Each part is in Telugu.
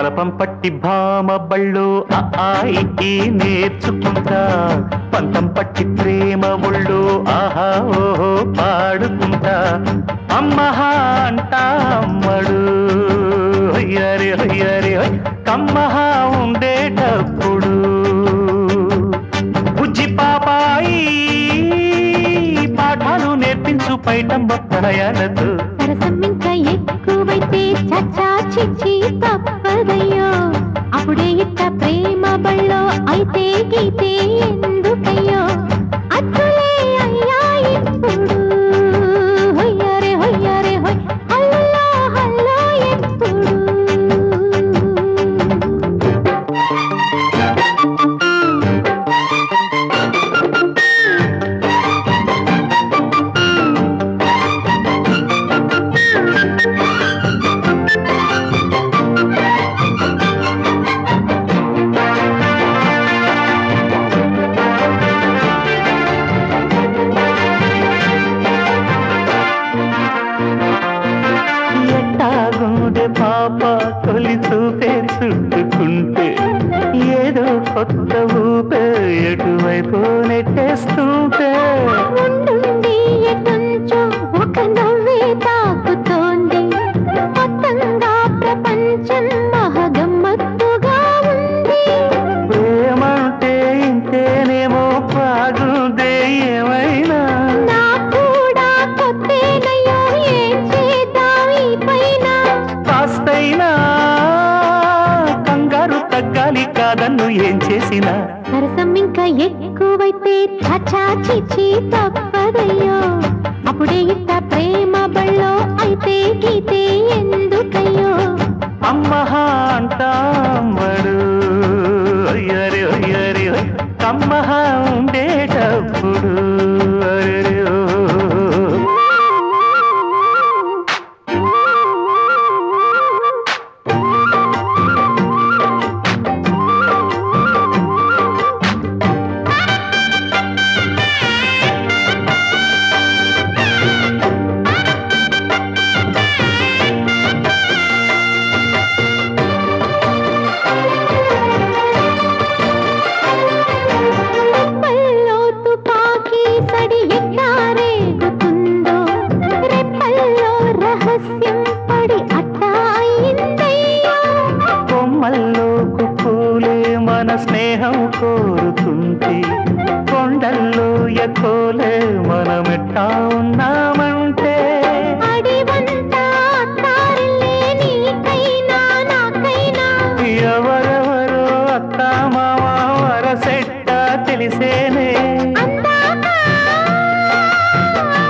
బలపం పట్టి భామ బళ్ళు ఆయి నేర్చుకుంటా పంతం పట్టి ప్రేమ ఒళ్ళు ఆహా ఓహో పాడుకుంటా అమ్మహా అంటా అమ్మడు హొయ్యరే హొయ్యరే కమ్మహా ఉండేటప్పుడు బుజ్జి పాపాయి పాఠాలు నేర్పించు పైటమ్మ ప్రణయాలతో సరసం ఇంకా ఎక్కువైతే చచ్చా చిచ్చి తప్పదయ్యో అప్పుడే ఇట్ట ప్రేమ బళ్ళో అయితే గీతే ఎందుకయ్యో అచ్చులే అయ్యా ఇప్పుడు హొయ్యరే హొయ్యరే హొయ్ హల్లో హల్లో ఎప్పుడు పాప తొలి చూపే చుట్టుకుంటే ఏదో కొత్త ఊపే ఎటువైపు నెట్టేస్తుంటే ఉండుండి ఎటుంచో ఒక నవ్వే తాకుతోంది మొత్తంగా ప్రపంచం మహగమ్మత్తుగా ఉంది ప్రేమంటే ఇంతేనేమో బాగుందే ఏమైనా నా కూడా కొత్తేనయ్యో ఏం చేద్దాం ఈ పైన కాస్తైనా కంగారు తగ్గాలి కాదన్ను ఏం చేసినా సరసం ఇంకా ఎక్కువైతే చచ్చా చిచ్చి తప్పదయ్యో అప్పుడే ఇట్ట ప్రేమ బళ్ళో అయితే గీతే ఎందుకయ్యో అమ్మహా అంటామడు అయ్యరే అయ్యరే కమ్మహా ఉండేటప్పుడు అరెరే ఓ. రెప్పల్లో తుపాకీ సడి ఎట్టా రేగుతుందో రెప్పల్లో రహస్యం పడి అట్టా అయిందయ్యో కొమ్మల్లో కుక్కూలే మన స్నేహం కోరుతుంటే కొండల్లో ఎకోలే మనమెట్టా ఉన్నామంటే అడివంతా అత్తారిల్లే నీకైనా నాకైనా ఎవరెవరో అత్త మామ వరసెట్ట తెలిసేనే అందాక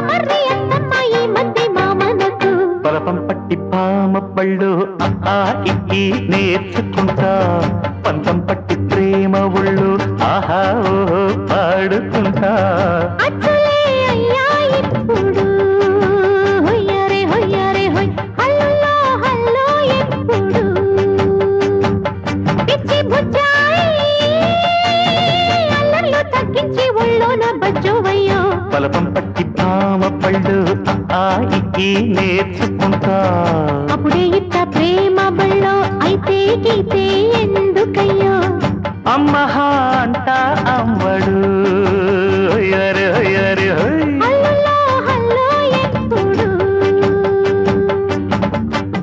మర్రి అత్తమ్మ ఈ మధ్య మామనకు బలపం పట్టి పామ పళ్ళు ఆయి నేర్చుకుంటా పంతం పట్టి ప్రేమ ఒళ్ళు ఆహా ఓహో పాడుకుంటా అచ్చులే అయ్యా ఇప్పుడు హొయ్యరే హొయ్యరే హొయ్ హల్లో హల్లో ఎప్పుడు పిచ్చి బుజ్జాయి అల్లర్లు తగ్గించి ఒళ్ళోన బజ్జోవయ్యో బలపం పట్టి పామ పళ్ళు ఆయి నేర్చుకుంటా అప్పుడే ఇట్ట ప్రేమ బళ్ళో అయితే గీతే